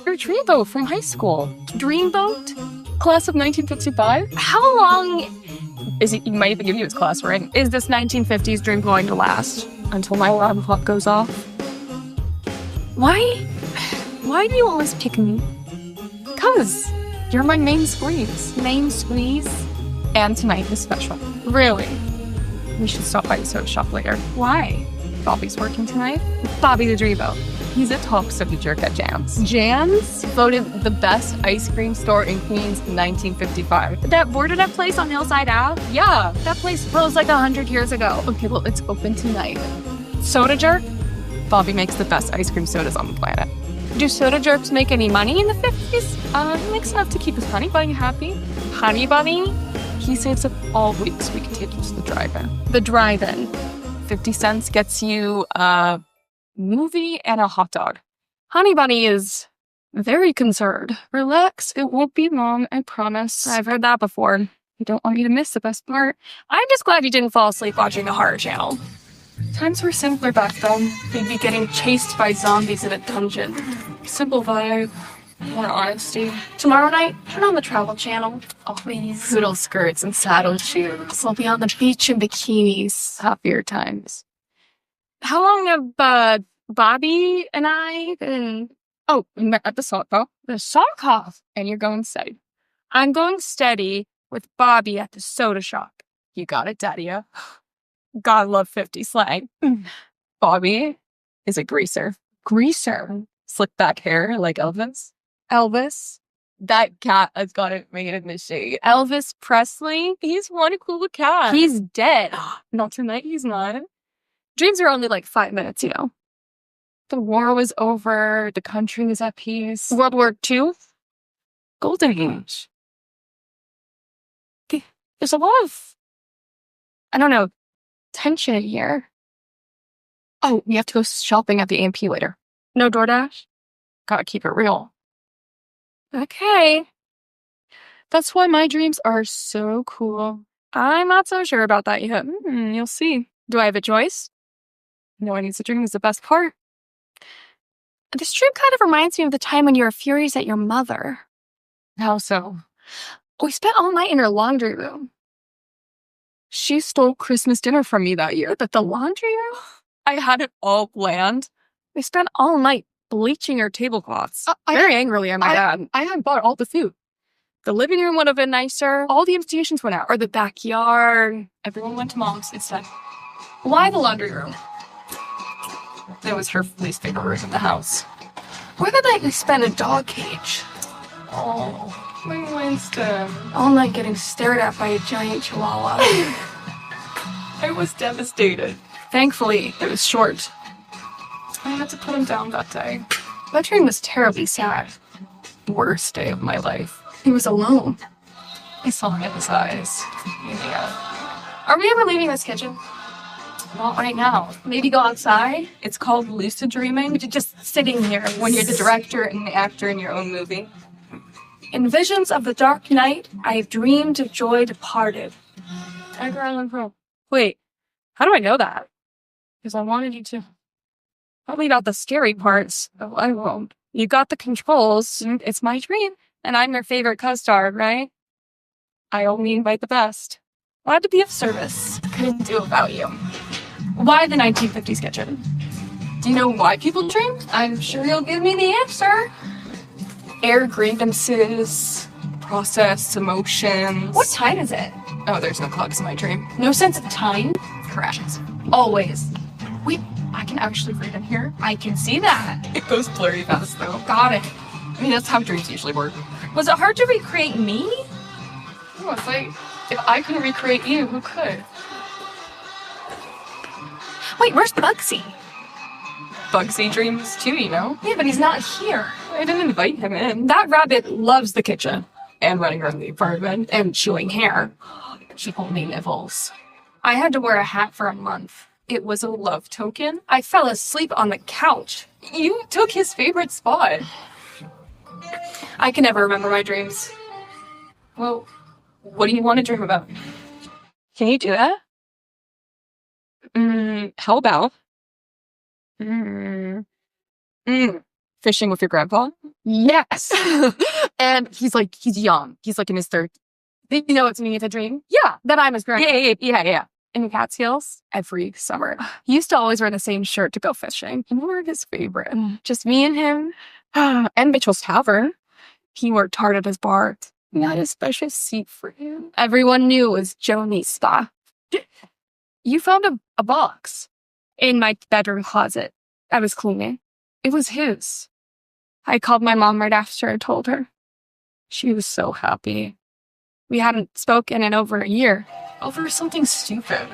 Your dreamboat from high school. Dreamboat? Class of 1955? How long Is it? You might even give you its class rank. is this 1950s dream going to last? Until my alarm clock goes off. Why do you always pick me? Cause you're my main squeeze. Main squeeze? And tonight is special. Really? We should stop by the soda shop later. Why? Bobby's working tonight. Bobby the Dreamboat. He's a top soda jerk at Jams. Jams? Voted the best ice cream store in Queens in 1955. That boarded up place on Hillside Ave? Yeah. That place closed like 100 years ago. Okay, well, it's open tonight. Soda jerk? Bobby makes the best ice cream sodas on the planet. Do soda jerks make any money in the 50s? He makes enough to keep his honey bunny happy. Honey Bunny? He saves up all week so we can take you to the drive-in. The drive-in. 50 cents gets you a movie and a hot dog. Honey Bunny is very concerned. Relax, it won't be long, I promise. I've heard that before. I don't want you to miss the best part. I'm just glad you didn't fall asleep watching the horror channel. Times were simpler back then. They'd be getting chased by zombies in a dungeon. Simple vibe, more honesty. Tomorrow night, turn on the Travel Channel. Always poodle skirts and saddle shoes. We'll be on the beach in bikinis. Happier times. How long have Bobby and I been... Oh, we met at the sock hop. The sock hop? And you're going steady. I'm going steady with Bobby at the soda shop. You got it, Daddy-o. God love 50 slang. Bobby is a greaser. Greaser? Slick back hair like Elvis. Elvis? That cat has got it made in the shade. Elvis Presley? He's one cool cat. He's dead. Not tonight, he's not. Dreams are only like 5 minutes, you know. The war was over. The country was at peace. World War II? Golden Age. There's a lot of, I don't know, tension here. Oh, we have to go shopping at the AMP later. No DoorDash? Gotta keep it real. Okay. That's why my dreams are so cool. I'm not so sure about that yet. You'll see. Do I have a choice? No one needs a dream is the best part. This dream kind of reminds me of the time when you were furious at your mother. How so? We spent all night in her laundry room. She stole Christmas dinner from me that year. But the laundry room? I had it all planned. We spent all night bleaching her tablecloths. Very angrily at my dad. I had bought all the food. The living room would have been nicer. All the invitations went out. Or the backyard. Everyone went to Mom's instead. Why the laundry room? It was her least favorite room in the house. Where the night we spent in a dog cage. Oh, my Winston. All night getting stared at by a giant chihuahua. I was devastated. Thankfully, it was short. I had to put him down that day. That dream was terribly sad. Worst day of my life. He was alone. I saw him in his eyes. Yeah. Are we ever leaving this kitchen? Not right now. Maybe go outside? It's called lucid dreaming. Just sitting here. When you're the director and the actor in your own movie. In visions of the dark night, I have dreamed of joy departed. Edgar Allan Poe. Wait, how do I know that? Because I wanted you to. I'll leave out the scary parts. Oh, I won't. You got the controls. It's my dream. And I'm your favorite co-star, right? I only invite the best. Glad to be of service. Couldn't do without you. Why the 1950s kitchen? Do you know why people dream? I'm sure you'll give me the answer. Air grievances, process emotions. What time is it? Oh, there's no clocks in my dream. No sense of time? Crashes. Always. Wait, I can actually read in here? I can see that. It goes blurry fast, though. Got it. I mean, that's how dreams usually work. Was it hard to recreate me? Oh, if I couldn't recreate you, who could? Wait, where's Bugsy? Bugsy dreams too, you know? Yeah, but he's not here. I didn't invite him in. That rabbit loves the kitchen. And running around the apartment. And chewing hair. She only nibbles. I had to wear a hat for a month. It was a love token. I fell asleep on the couch. You took his favorite spot. I can never remember my dreams. Well, what do you want to dream about? Can you do that? How about fishing with your grandpa? Yes. And he's young. He's in his 30s. You know it's me, it's a dream? Yeah. That I'm his grandma. Yeah. In the Catskills, every summer. He used to always wear the same shirt to go fishing. And we were his favorite. Just me and him. And Mitchell's Tavern. He worked hard at his bar. We had a special seat for him. Everyone knew it was Joan's spot. You found a box in my bedroom closet. I was cleaning. It was his. I called my mom right after and told her. She was so happy. We hadn't spoken in over a year. Over something stupid.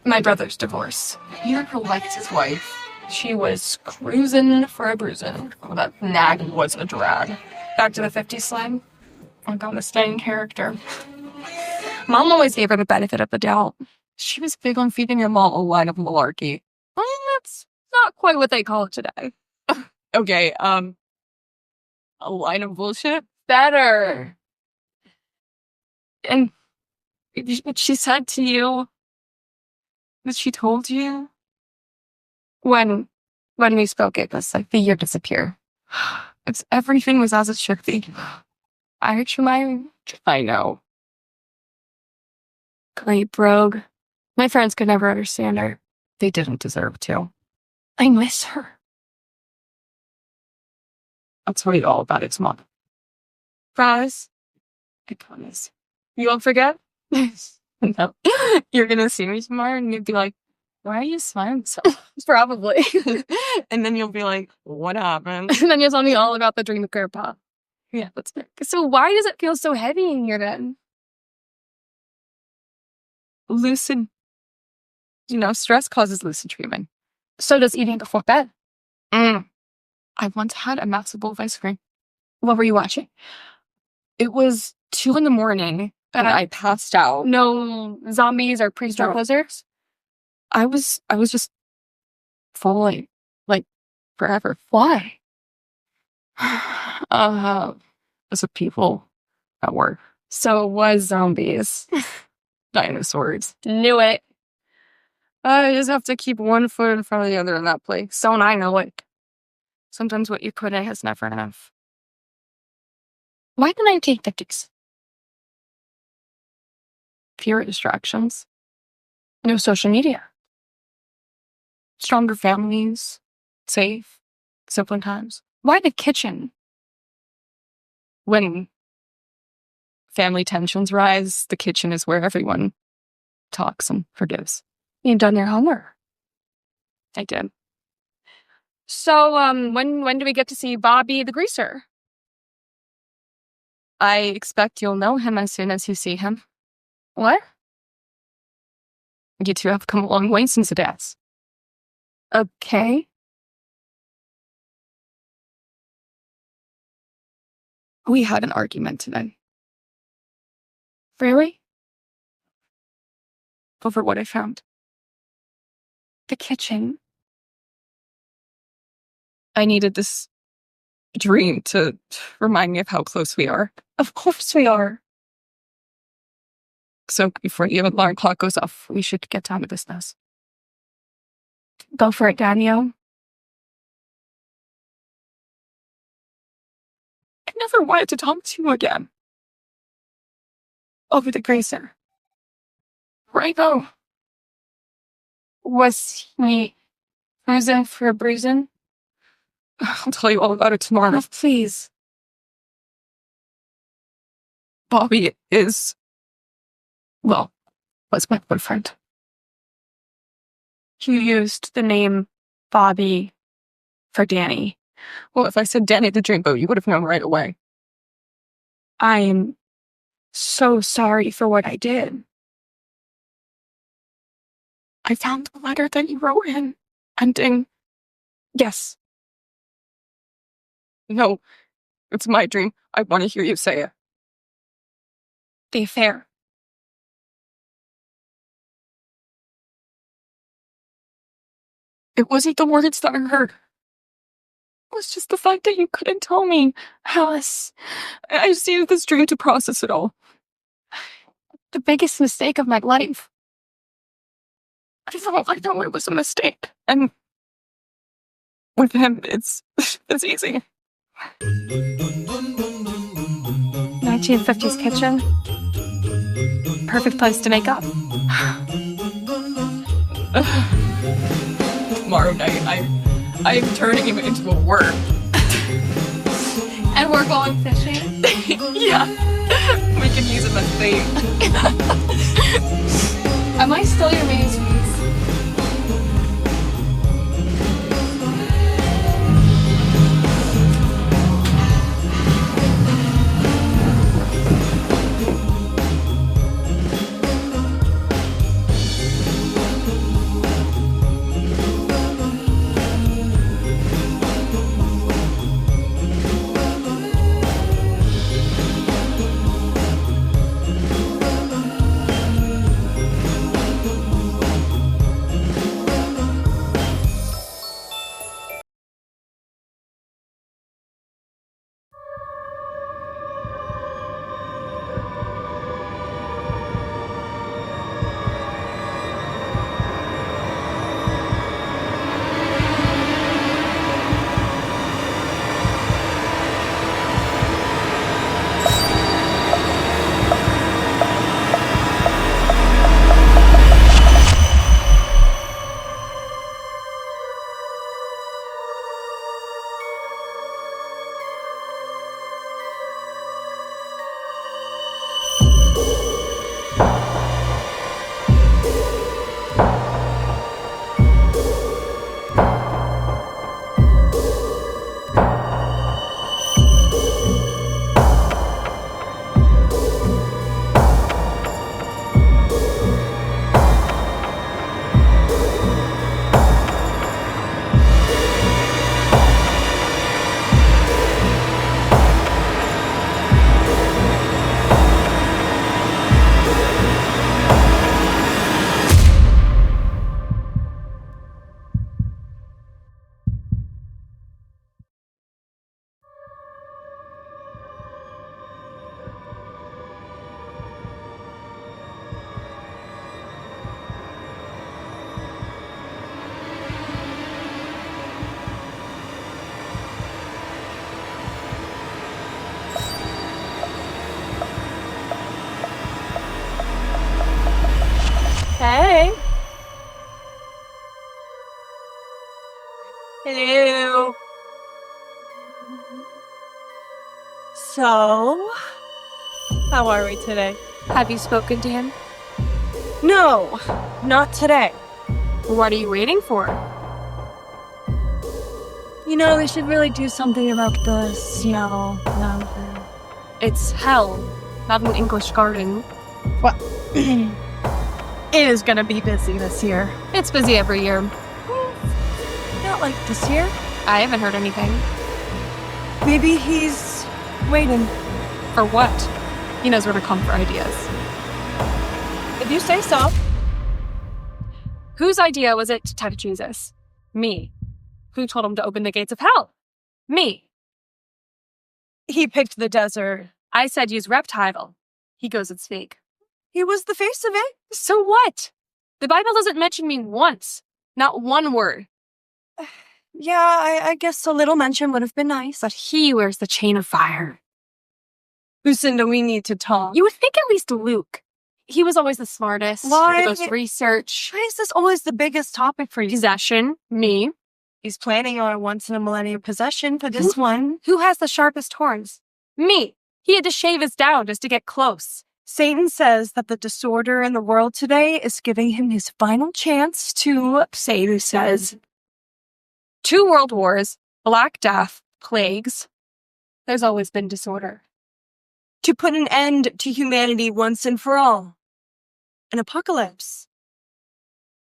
My brother's divorce. He never liked his wife. She was cruising for a bruising. Well, that nag was a drag. Back to the 50s slang. I got a stunning character. Mom always gave her the benefit of the doubt. She was big on feeding your mom a line of malarkey. That's not quite what they call it today. Okay, a line of bullshit? Better. And what she said to you, that she told you, when we spoke, it was like the year disappear. Everything was as it should be. I know. Great brogue. My friends could never understand her. They didn't deserve to. I miss her. I'll tell you all about it tomorrow. Promise? I promise. You won't forget? No. You're gonna see me tomorrow and you'll be like, why are you smiling so much? Probably. And then you'll be like, what happened? And then you'll tell me all about the dream of Grandpa. Yeah, that's fair. So why does it feel so heavy in here then? Lucid. Stress causes lucid dreaming. So does eating before bed. I once had a massive bowl of ice cream. What were you watching? It was 2 a.m. and I passed out. No zombies or prehistoric lizards? I was just falling, forever. Why? As a people at work. So it was zombies. Dinosaurs. Knew it. I just have to keep one foot in front of the other in that place. So and I know it. Sometimes what you put in is never enough. Why didn't I take pictures? Fewer distractions. No social media. Stronger families. Safe. Simpler times. Why the kitchen? When family tensions rise, the kitchen is where everyone talks and forgives. You've done your homework. I did. So, when do we get to see Bobby the Greaser? I expect you'll know him as soon as you see him. What? You two have come a long way since the deaths. Okay. We had an argument today. Really? Over what I found. The kitchen. I needed this dream to remind me of how close we are. Of course we are. So before the alarm clock goes off, we should get down to business. Go for it, Daniel. I never wanted to talk to you again. Over the Gracer. Right now. Was he bruising for a bruising? I'll tell you all about it tomorrow. Oh, please. Bobby was my boyfriend. You used the name Bobby for Danny. Well, if I said Danny the Dreamboat, you would have known right away. I am so sorry for what I did. I found the letter that you wrote in, ending, yes. No, it's my dream. I want to hear you say it. The affair. It wasn't the words that I heard. It was just the fact that you couldn't tell me. Alice, I just needed this dream to process it all. The biggest mistake of my life. I know it was a mistake. And with him, it's easy. 1950s kitchen. Perfect place to make up. Tomorrow night, I'm turning him into a worm. And we're going fishing? Yeah. We can use him as bait. Am I still your main squeeze? Hey. Hello. So, how are we today? Have you spoken to him? No, not today. What are you waiting for? You know, we should really do something about this, It's hell, not an English garden. What? It is gonna be busy this year. It's busy every year. Not like this year. I haven't heard anything. Maybe he's waiting. For what? He knows where to come for ideas. If you say so. Whose idea was it to touch Jesus? Me. Who told him to open the gates of hell? Me. He picked the desert. I said use reptile. He goes it's fake. He was the face of it. So what? The Bible doesn't mention me once. Not one word. Yeah, I guess a little mention would have been nice. But he wears the chain of fire. Lucinda, we need to talk. You would think at least Luke. He was always the smartest. Why? The most research. Why is this always the biggest topic for you? Possession. Me. He's planning on a once-in-a-millennium possession for this one. Who has the sharpest horns? Me. He had to shave his down just to get close. Satan says that the disorder in the world today is giving him his final chance to... Satan says 2 world wars, Black Death, plagues. There's always been disorder. To put an end to humanity once and for all. An apocalypse.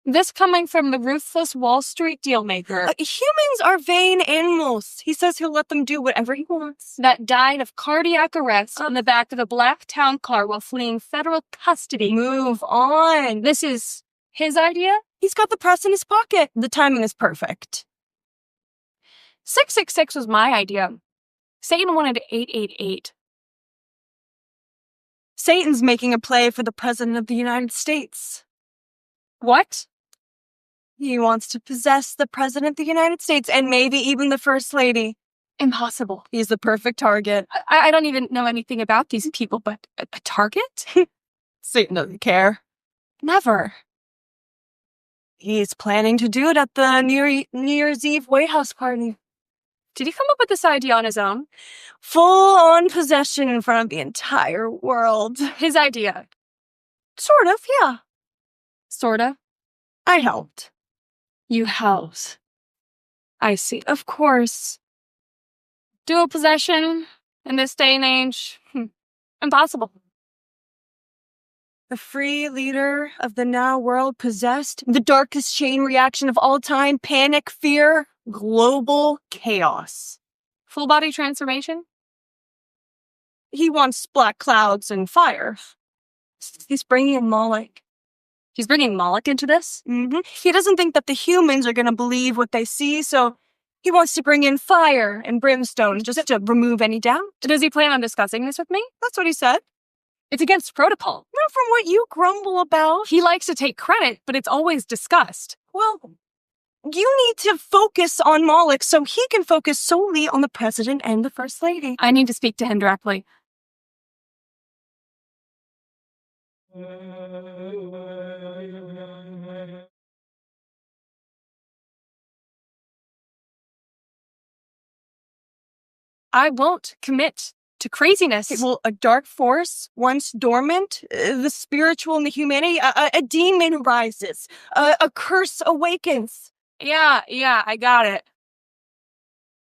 This coming from the ruthless Wall Street dealmaker. Humans are vain animals. He says he'll let them do whatever he wants. That died of cardiac arrest on the back of a black town car while fleeing federal custody. Move on. This is his idea? He's got the press in his pocket. The timing is perfect. 666 was my idea. Satan wanted 888. Satan's making a play for the President of the United States. What? He wants to possess the President of the United States and maybe even the First Lady. Impossible. He's the perfect target. I don't even know anything about these people, but a target? Satan doesn't care. Never. He's planning to do it at the New Year's Eve White House party. Did he come up with this idea on his own? Full-on possession in front of the entire world. His idea. Sort of, yeah. Sorta. I helped. You helped. I see. Of course. Dual possession in this day and age? Impossible. The free leader of the now world possessed the darkest chain reaction of all time, panic, fear, global chaos. Full body transformation? He wants black clouds and fire. He's bringing in Moloch. He's bringing Moloch into this? Mm-hmm. He doesn't think that the humans are going to believe what they see, so he wants to bring in fire and brimstone just to remove any doubt. Does he plan on discussing this with me? That's what he said. It's against protocol. Not from what you grumble about. He likes to take credit, but it's always discussed. Well, you need to focus on Moloch so he can focus solely on the president and the first lady. I need to speak to him directly. I won't commit to craziness. Well, a dark force, once dormant, the spiritual and the humanity, a demon rises, a curse awakens. Yeah, I got it.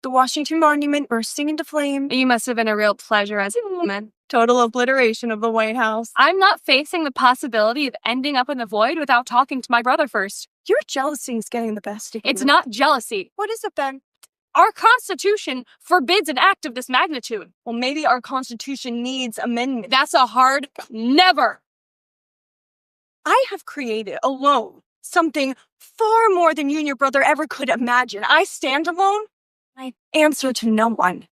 The Washington Monument bursting into flame. You must have been a real pleasure as a woman. Total obliteration of the White House. I'm not facing the possibility of ending up in the void without talking to my brother first. Your jealousy is getting the best of you. It's not jealousy. What is it then? Our Constitution forbids an act of this magnitude. Well, maybe our Constitution needs amendment. That's a hard never. I have created alone something far more than you and your brother ever could imagine. I stand alone. I answer to no one.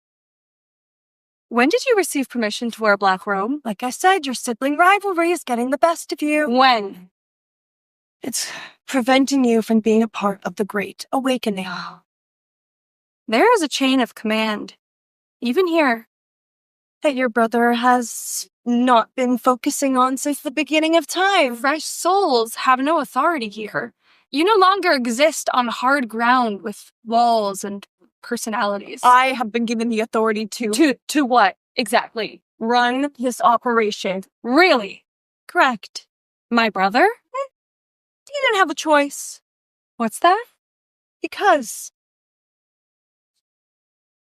When did you receive permission to wear a black robe? Like I said, your sibling rivalry is getting the best of you. When? It's preventing you from being a part of the Great Awakening. There is a chain of command, even here, that your brother has not been focusing on since the beginning of time. Fresh souls have no authority here. You no longer exist on hard ground with walls and personalities. I have been given the authority To what, exactly? run this operation. Really? Correct. My brother? You didn't have a choice. What's that? Because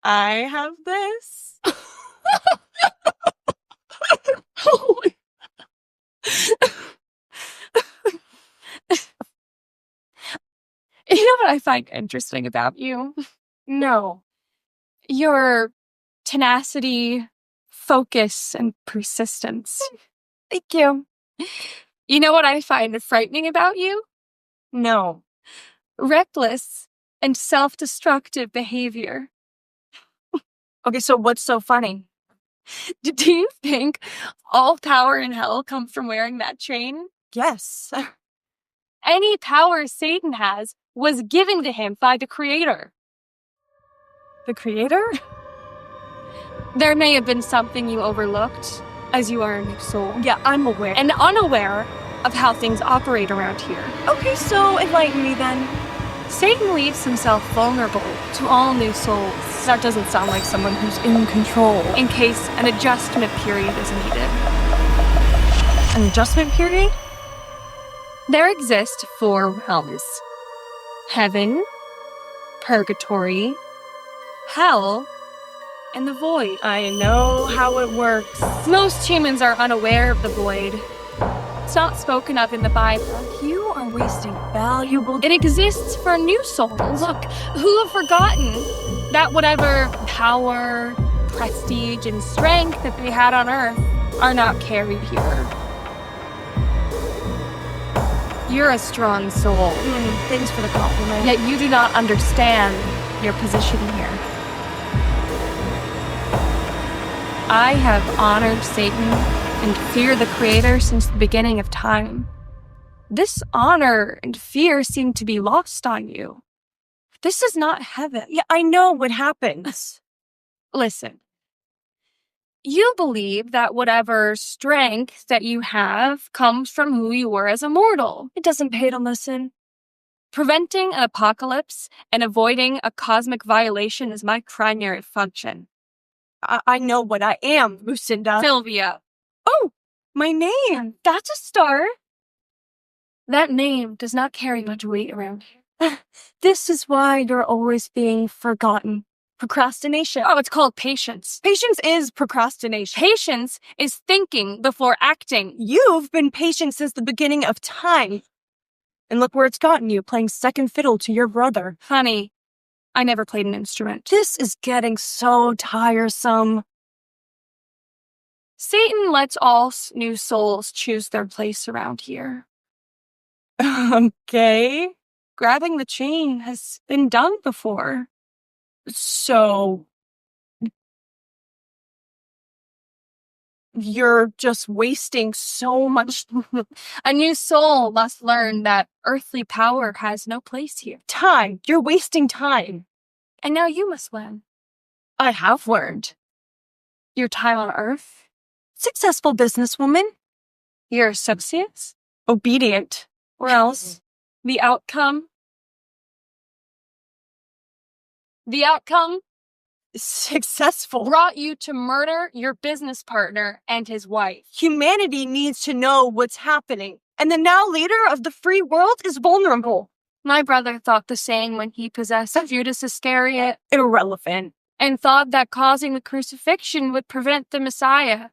I have this. Holy. You know what I find interesting about you? No. Your tenacity, focus, and persistence. Thank you. You know what I find frightening about you? No. Reckless and self-destructive behavior. Okay, so what's so funny? Do you think all power in hell comes from wearing that chain? Yes. Any power Satan has was given to him by the Creator. The Creator? There may have been something you overlooked, as you are a new soul. Yeah, I'm aware. And unaware of how things operate around here. Okay, so enlighten me then. Satan leaves himself vulnerable to all new souls. That doesn't sound like someone who's in control. In case an adjustment period is needed. An adjustment period? There exist 4 realms. Heaven, purgatory, hell, and the void. I know how it works. Most humans are unaware of the void. It's not spoken of in the Bible. You are wasting valuable... It exists for new souls. Look, who have forgotten that whatever power, prestige, and strength that they had on Earth are not carried here. You're a strong soul. Thanks for the compliment. Yet you do not understand your position here. I have honored Satan and fear the Creator since the beginning of time. This honor and fear seem to be lost on you. This is not heaven. Yeah, I know what happens. Listen. You believe that whatever strength that you have comes from who you were as a mortal. It doesn't pay to listen. Preventing an apocalypse and avoiding a cosmic violation is my primary function. I know what I am, Lucinda. Sylvia. Oh, my name. That's a start. That name does not carry much weight around here. This is why you're always being forgotten. Procrastination. Oh, it's called patience. Patience is procrastination. Patience is thinking before acting. You've been patient since the beginning of time. And look where it's gotten you, playing second fiddle to your brother. Honey, I never played an instrument. This is getting so tiresome. Satan lets all new souls choose their place around here. Okay. Grabbing the chain has been done before. So, you're just wasting so much A new soul must learn that earthly power has no place here. time. You're wasting time. And now you must learn. I have learned. Your time on Earth, Successful businesswoman. your associates, Obedient. or else the outcome. The outcome Successful. brought you to murder your business partner and his wife. Humanity needs to know what's happening. And the now leader of the free world is vulnerable. My brother thought the same when he possessed Judas Iscariot Irrelevant. and thought that causing the crucifixion would prevent the Messiah.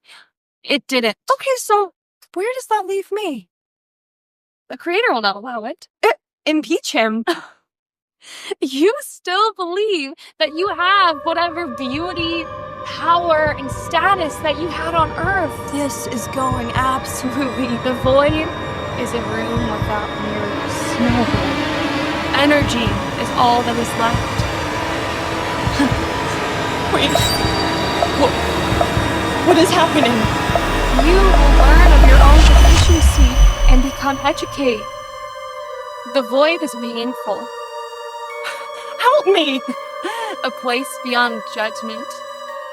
It didn't. Okay, so where does that leave me? The Creator will not allow it. Impeach him. You still believe that you have whatever beauty, power, and status that you had on Earth. This is going absolutely. The void is a room without mirrors. Energy is all that is left. Wait. What is happening? You will learn of your own deficiency and become educated. The void is meaningful. Help me! A place beyond judgment,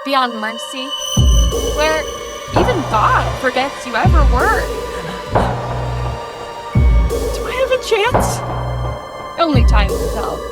beyond mercy, where even God forgets you ever were. Do I have a chance? Only time will tell.